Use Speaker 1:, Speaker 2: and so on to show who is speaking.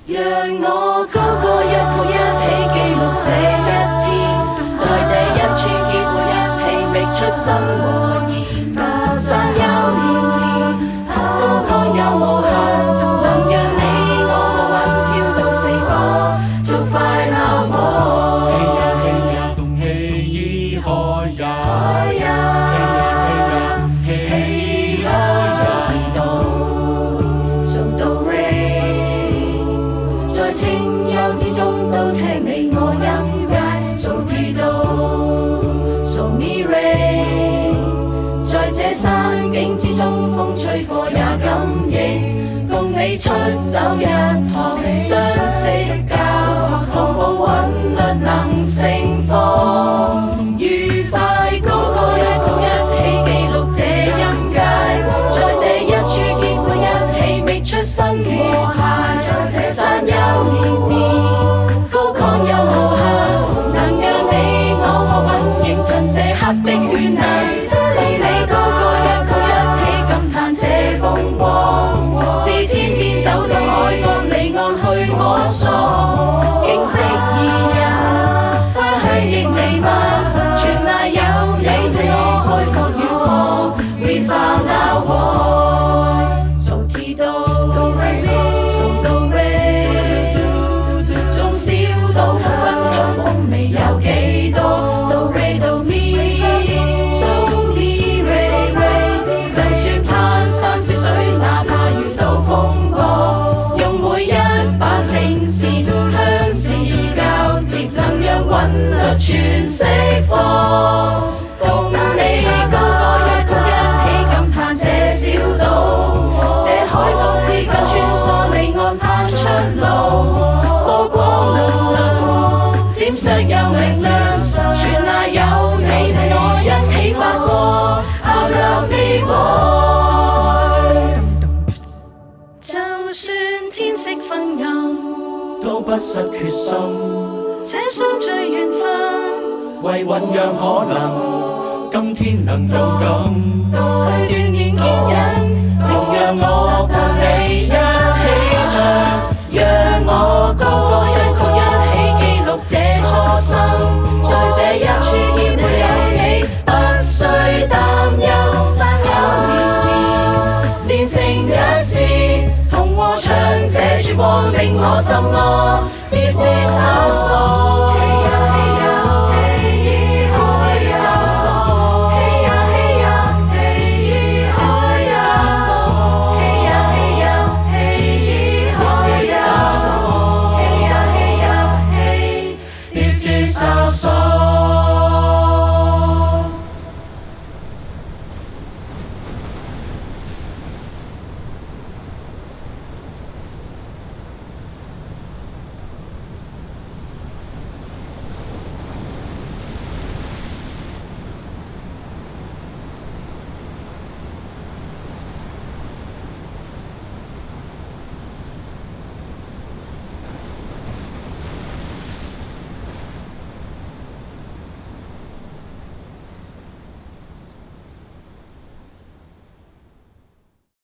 Speaker 1: 讓我高歌一曲一起記錄這一天，在這一處結會一起覓出生和義，山丘連連，高亢又無限，能讓你我無韻飄到四方，就快鬧火。
Speaker 2: 嘿呀嘿呀，動氣已開呀，嘿呀嘿呀，氣開呀。
Speaker 1: 送到 rain， 在清幽之中都聽你我音階，送至到 so me rain， 在這山境之中風吹過也感應，共你出走一趟，相識教學同步韻律能盛放，愉快高歌一曲一起記錄這音階，在這一處結會一起覓出新和諧，山丘連綿，高亢又無限，能讓你我韻映襯這刻的絢麗，共你高歌一曲一起感嘆這風光，自天邊走到海岸離岸去摸索，景色宜人，花香亦彌漫，全賴有你與我開拓遠方 We found our voice， 數至到送到 rain， 縱小島分享風味有幾多，到 rain 到 me，So me rain rain， 就算攀山涉水，哪怕遇到風波，用每一把聲線鄉事交接，能讓韻律全釋放，共你高歌一曲一起感嘆這小島，這海港之間穿梭離岸盼出路，波光粼粼，閃爍又明亮，全賴有你與我一起發光 Our lovely voice， 就算天色昏暗，
Speaker 2: 都不失決心，
Speaker 1: 這相聚緣分，
Speaker 2: 為醞釀可能，今天能勇敢，
Speaker 1: 去鍛鍊堅忍，
Speaker 2: 同讓我伴你一起唱，
Speaker 1: 讓我高歌一曲一起記錄這初心，在這一處結會有你，不需擔憂山丘連綿，連成一線，同和唱這曙光令我心安，別是搜索。